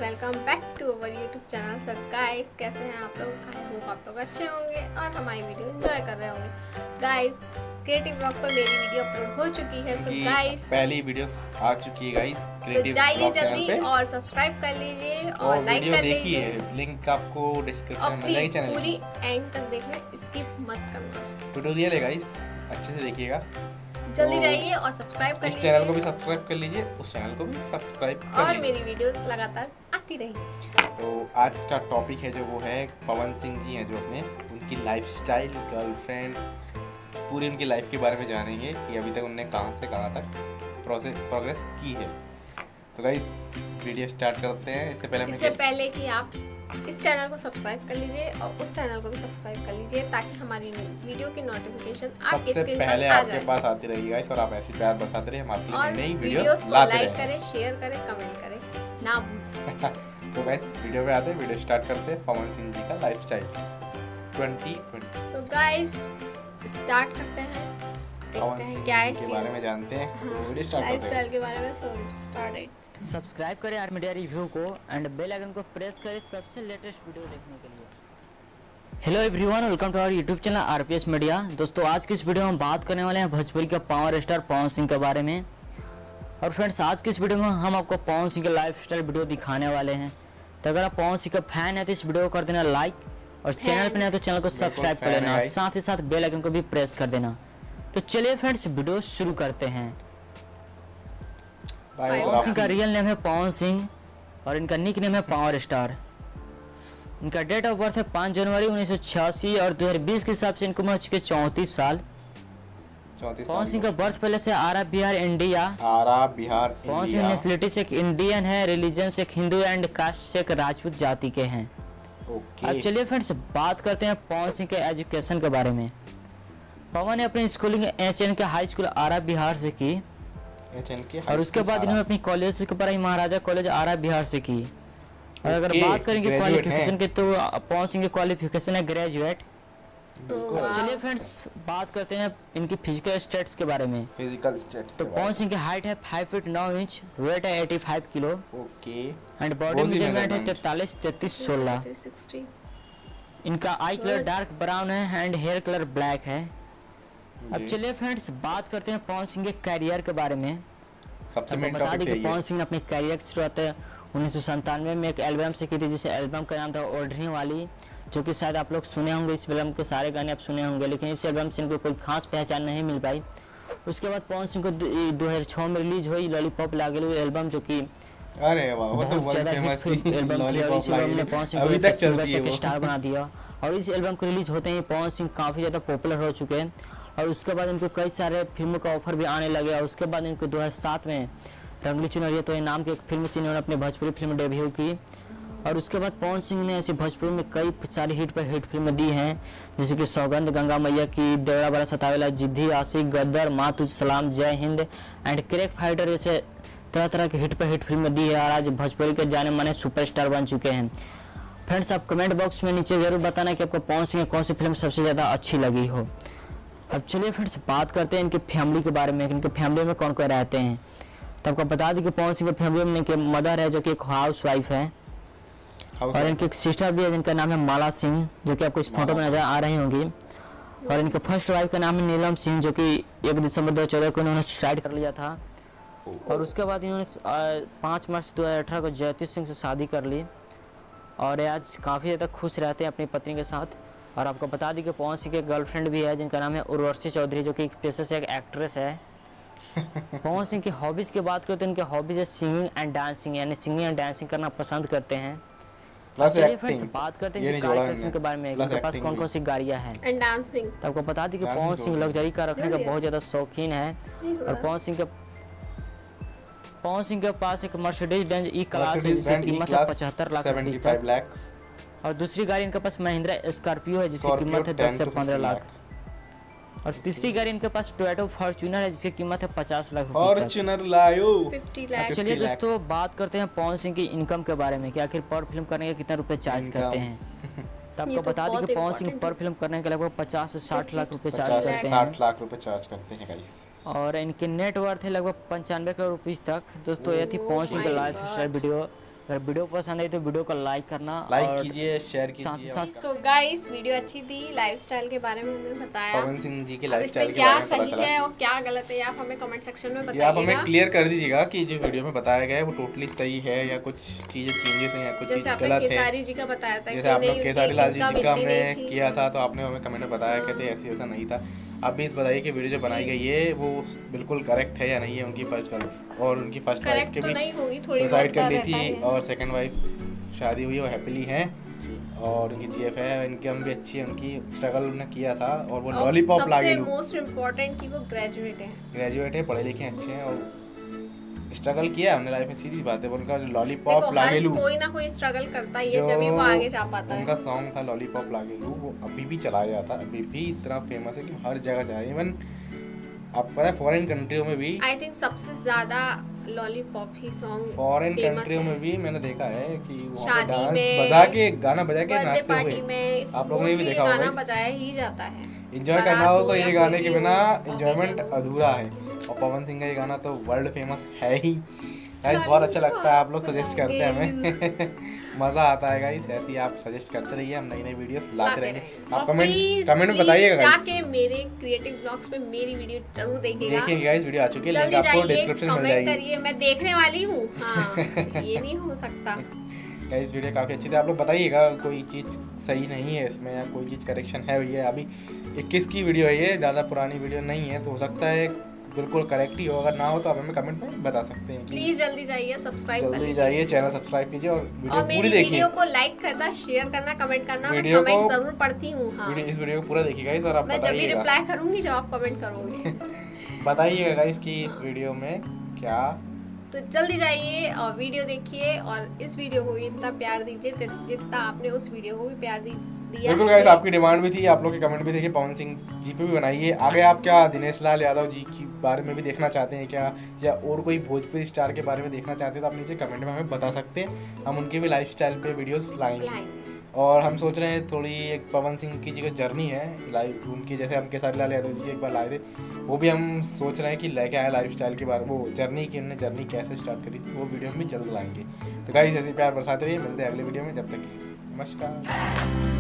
Welcome back to our YouTube channel. So guys, कैसे हैं आप लोग? आई होप आप लोग अच्छे होंगे और हमारी वीडियो एंजॉय कर रहे होंगे। गाइस, क्रिएटिव ब्लॉग पर मेरी वीडियो अपलोड हो चुकी है। सो गाइस, पहली वीडियो आ चुकी है गाइस क्रिएटिव जाइए ब्लॉग चैनल जल्दी पे और सब्सक्राइब कर लीजिए और लाइक कर लीजिए। लिंक आपको डिस्क्रिप्शन में मिलेगा। चैनल पूरी एंड तक देखना, स्किप मत करना। ट्यूटोरियल है गाइस, अच्छे से देखिएगा। जल्दी जाइए और सब्सक्राइब कर इस लीजिए। चैनल को भी सब्सक्राइब कर लीजिए, उस चैनल को भी सब्सक्राइब कर और लीजिए। मेरी वीडियोस लगातार आती रहेंगी। तो आज का टॉपिक है जो वो है पवन सिंह जी हैं जो अपने उनकी लाइफस्टाइल, गर्लफ्रेंड, पूरी उनकी लाइफ के बारे में जानेंगे कि अभी तक उनने कहाँ से कहाँ तक प्रोग्रेस की है। तो गाइस वीडियो स्टार्ट करते हैं। इससे पहले कि आप इस चैनल को सब्सक्राइब कर लीजिए और उस चैनल को भी सब्सक्राइब कर लीजिए ताकि हमारी वीडियो की नोटिफिकेशन आपके स्क्रीन पर पहले आ आपके जाए। पास आती रहेगी गाइस और आप ऐसे प्यार बरसाते रहिए, हम आपकी नई वीडियोस को लाते लाइक रहेंगे। करें, शेयर करें, कमेंट करें ना भूलें। तो गाइस वीडियो पे आते हैं, वीडियो स्टार्ट करते हैं। पवन सिंह जी का लाइफस्टाइल 2020। सो गाइस, स्टार्ट करते हैं। देखते हैं क्या है के बारे में जानते हैं। वीडियो स्टार्ट करते हैं। लाइफस्टाइल के बारे में। So start it. सब्सक्राइब करें आर मीडिया रिव्यू को एंड बेल आइकन को प्रेस करें सबसे लेटेस्ट वीडियो देखने के लिए। Hello everyone, welcome to our YouTube channel RPS media. दोस्तों, आज की इस वीडियो में हम बात करने वाले हैं भोजपुरी के पावर स्टार पवन सिंह के बारे में। और फ्रेंड्स, आज की इस वीडियो में हम आपको पवन सिंह के लाइफ स्टाइल वीडियो दिखाने वाले हैं। तो अगर आप पवन सिंह का फैन है तो इस वीडियो को कर देना लाइक, और चैनल पर नहीं तो चैनल को सब्सक्राइब कर लेना, साथ ही साथ बेल आइकन को भी प्रेस कर देना। तो चलिए फ्रेंड्स, वीडियो शुरू करते हैं। पवन सिंह का रियल नेम है पवन सिंह और इनका निक नेम है पावर स्टार। इनका डेट ऑफ बर्थ है 5 जनवरी 1986 और 2020 के हिसाब से इनको उम्र हो चुकी है 34 साल। पवन सिंह का बर्थ पहले से आरा बिहार इंडिया। पवन सिंह नेशनलिटी से एक इंडियन है, रिलीजन से एक हिंदू एंड कास्ट से एक राजपूत जाति के हैं। अब चलिए फ्रेंड्स, बात करते हैं पवन सिंह के एजुकेशन के बारे में। पवन ने अपनी स्कूलिंग एचएन के हाई स्कूल आरा बिहार से की और उसके बाद इन्होंने अपनी कॉलेज की पढ़ाई महाराजा कॉलेज आरा बिहार से की। और अगर बात करेंगे क्वालिफिकेशन की तो पवन सिंह की क्वालिफिकेशन है ग्रेजुएट। चलिए फ्रेंड्स, बात करते हैं इनकी फिजिकल स्टेट्स के बारे में। तो पवन सिंह की हाइट है 5 फीट 9 इंच, वेट है 85 किलो एंड बॉडी मेजरमेंट है 43 33 16। इनका आई कलर डार्क ब्राउन है एंड हेयर कलर ब्लैक है। अब चलिए फ्रेंड्स, बात करते हैं पवन सिंह के कैरियर के बारे में। सबसे मेन बता दें टॉपिक कि पवन सिंह ने अपने कैरियर की शुरुआत 1997 में एक एल्बम से की थी, जिस एल्बम का नाम था ओढ़नी वाली, जो कि शायद आप लोग सुने होंगे। इस एल्बम के सारे गाने आप सुने होंगे, लेकिन इस एल्बम से इनको कोई खास पहचान नहीं मिल पाई। उसके बाद पवन सिंह को 2006 में रिलीज हुई लॉलीपॉप लागेलू एल्बम, जो कि अरे वाह, वो तो बहुत फेमस थी एल्बम थी। और इस एल्बम ने पवन सिंह अभी को तक चलती है वो। स्टार बना दिया। और इस एल्बम को रिलीज होते ही पवन सिंह काफ़ी ज़्यादा पॉपुलर हो चुके हैं और उसके बाद इनको कई सारे फिल्मों का ऑफर भी आने लगे। और उसके बाद इनको 2007 में रंगली चुनरिया तो ये नाम की एक फिल्म से इन्होंने अपनी भोजपुरी फिल्म डेब्यू की। और उसके बाद पवन सिंह ने ऐसे भोजपुरी में कई सारी हिट पर हिट फिल्में दी हैं, जैसे कि सौगंध, गंगा मैया की, देवड़ा बड़ा सतावेला, जिद्दी, आशिक, गद्दर, माँ तुझ सलाम, जय हिंद एंड क्रेक फाइटर जैसे तरह तरह की हिट पर हिट फिल्में दी है और आज भोजपुरी के जाने माने सुपरस्टार बन चुके हैं। फ्रेंड्स, आप कमेंट बॉक्स में नीचे जरूर बताना कि आपको पवन सिंह की कौन सी फिल्म सबसे ज़्यादा अच्छी लगी हो। अब चलिए फ्रेंड्स, बात करते हैं इनकी फैमिली के बारे में। इनके फैमिली में कौन कौन रहते हैं। तो आपको बता दें कि पवन सिंह की फैमिली में इनके मदर है, जो कि एक हाउस वाइफ है, और इनकी एक सिस्टर भी है जिनका नाम है माला सिंह, जो कि आपको इस फोटो में नजर आ रही होंगी। और इनके फर्स्ट वाइफ का नाम है नीलम सिंह, जो कि 1 दिसंबर 2014 को इन्होंने सुसाइड कर लिया था। और उसके बाद इन्होंने 5 मार्च 2018 को जयती सिंह से शादी कर ली और आज काफ़ी ज़्यादा खुश रहते हैं अपनी पत्नी के साथ। और आपको बता दी कि पवन सिंह की गर्लफ्रेंड भी है जिनका नाम है उर्वशी चौधरी, जो कि एक पेशे से एक एक्ट्रेस है। पवन सिंह की हॉबीज़ की बात करें तो इनके हॉबीज़ है सिंगिंग एंड डांसिंग, यानी सिंगिंग एंड डांसिंग करना पसंद करते हैं। चलिए फ्रेंड्स, बात करते हैं कार कलेक्शन के बारे में। इनके पास कौन कौन सी गाड़ियाँ हैं एंड डांसिंग। तो आपको बता दी कि पवन सिंह लग्जरी कार रखने का बहुत ज़्यादा शौकीन है। और पवन सिंह के पास एक मर्सिडीज बेंज ई क्लास है जिसकी कीमत है 75 लाख रुपए। और दूसरी गाड़ी इनके पास महिंद्रा स्कॉर्पियो है जिसकी कीमत है 10 से 15 लाख। और तीसरी गाड़ी इनके पास टोयोटा फॉर्च्यूनर है जिसकी कीमत है 50 लाख रुपए। फॉर्च्यूनर लायो 50 लाख। चलिए दोस्तों, बात करते हैं पवन सिंह की इनकम के बारे में कि आखिर पर फिल्म करने के कितना रुपए चार्ज करते हैं। तो आपको बता दें कि पवन सिंह पर फिल्म करने के लगभग 50 से 60 लाख रुपए चार्ज करते हैं। 60 लाख रुपए चार्ज करते हैं गाइस। और इनके नेट वर्थ है लगभग 95 करोड़ रुपीस तक। दोस्तों, ये थी पवन सिंह का लाइफ स्टाइल वीडियो। अगर वीडियो पसंद आई तो वीडियो को लाइक करना, लाइक और कीजिए, शेयर साथ कीजिए। साथ सो गाइस वीडियो अच्छी थी, लाइफस्टाइल के बारे में हमने बताया। पवन सिंह जी के अब लाइफस्टाइल इसमें के क्या बारे में पता सही चला। है और क्या गलत है आप हमें कमेंट सेक्शन में ये आप हमें बताइएगा। क्लियर कर दीजिएगा कि जो वीडियो में बताया गया है वो टोटली सही है या कुछ चीज़ें चेंजेस हैं या कुछ चीज़ जैसे आपने गलत है। केसारी जी का बताया था जैसे आप लोग केसारी लाल जी का हमने हमने किया था तो आपने हमें कमेंट में बताया कहते ऐसे ऐसा नहीं था। आप भी इस बताइए कि वीडियो जो बनाई गई है वो बिल्कुल करेक्ट है या नहीं है। उनकी फर्स्ट गर्ल और उनकी फर्स्ट वाइफ करेक्ट के तो भी नहीं होगी, थोड़ी सुसाइड बहुत कर ली रहता थी है। और सेकंड वाइफ शादी हुई वो हैप्पीली हैं और उनकी जीएफ है, इनकम भी अच्छी है, उनकी स्ट्रगल उन्होंने किया था और वो लॉलीपॉप लागे मोस्ट इम्पोर्टेंट कि वो ग्रेजुएट है। ग्रेजुएट है, पढ़े लिखे अच्छे हैं और स्ट्रगल किया है हमने लाइफ में, सीधी बात है। उनका लॉलीपॉप देखो हर लागेलू कोई ना कोई स्ट्रगल करता ही है, जब ही वो आगे जा पाता उनका है। सॉन्ग था लॉलीपॉप लागेलू, वो अभी भी चलाया जाता है, अभी भी इतना फेमस है कि हर जगह जाए। इवन आप पता है फॉरेन कंट्रियों में भी, आई थिंक सबसे ज्यादा लॉलीपॉप ही सॉन्ग फॉरेन famous कंट्रियों है। में भी मैंने देखा है कि वहाँ पे शादी डांस में, बजा के गाना बजा के बर्थडे नाचते पार्टी हुए में आप लोगों ने भी mostly देखा गाना होगा। बजाया ही जाता है। एंजॉय बारात करना हो तो या ये कोई गाने के भी बिना हो, एंजॉयमेंट occasion हो। अधूरा है। और पवन सिंह का ये गाना तो वर्ल्ड फेमस है ही गाइस, बहुत अच्छा लगता है। आप लोग सजेस्ट करते हैं हमें मज़ा आता है गाइस। ऐसे ही आप सजेस्ट करते रहिए, हम नई नई वीडियोस लाते रहेंगे। आप कमेंट में बताइएगा गाइस, जाके मेरे क्रिएटिव ब्लॉग्स पे मेरी वीडियो जरूर देखिएगा। देखिए गाइस वीडियो आ चुकी है, लिंक जल्दी आपको जाइए, डिस्क्रिप्शन में मिल कमेंट जाएगी। करिए, मैं देखने वाली हूँ। हाँ ये नहीं हो सकता। गाइस वीडियो काफ़ी अच्छी थी, आप लोग बताइएगा कोई चीज़ सही नहीं है इसमें या कोई चीज़ करेक्शन है। भैया अभी 21 की वीडियो है ये, ज़्यादा पुरानी वीडियो नहीं है, तो हो सकता है बिल्कुल करेक्ट ही हो। अगर ना हो तो आप हमें कमेंट में बता सकते हैं। प्लीज जल्दी जाइए, सब्सक्राइब कर जल्दी लीजिए जाइए, चैनल सब्सक्राइब कीजिए और वीडियो और मेरी पूरी देखिए। वीडियो को लाइक करना, शेयर करना, कमेंट करना। मैं वीडियो कमेंट को- जरूर पढ़ती हूँ। हाँ इस वीडियो को पूरा देखिएगा गाइस और आप मैं जब भी बताइएगा रिप्लाई करूंगी जब आप कमेंट करोगे। बताइएगा गाइस कि इस वीडियो में क्या। तो जल्दी जाइए और वीडियो देखिए और इस वीडियो को भी इतना प्यार दीजिए जितना आपने उस वीडियो को भी प्यार दिया। बिल्कुल गाइस, आपकी डिमांड भी थी, आप लोग के कमेंट भी थे कि पवन सिंह जी पे भी बनाइए। आगे आप क्या दिनेश लाल यादव जी के बारे में भी देखना चाहते हैं क्या, या और कोई भोजपुरी स्टार के बारे में देखना चाहते हैं तो आप नीचे कमेंट में हमें बता सकते हैं। हम उनके भी लाइफस्टाइल पे वीडियोस लाएंगे। और हम सोच रहे हैं थोड़ी एक पवन सिंह की जो जर्नी है लाइफ उनकी, जैसे हम केसारी लाल यादव जी एक बार लाए थे, वो भी हम सोच रहे हैं कि लेके आए लाइफस्टाइल के बारे में, वो जर्नी की उन्होंने जर्नी कैसे स्टार्ट करी थी, वो वीडियो हम भी जल्द लाएंगे। तो गाइस ऐसे प्यार बरसाते रहिए, मिलते हैं अगले वीडियो में, जब तक नमस्कार।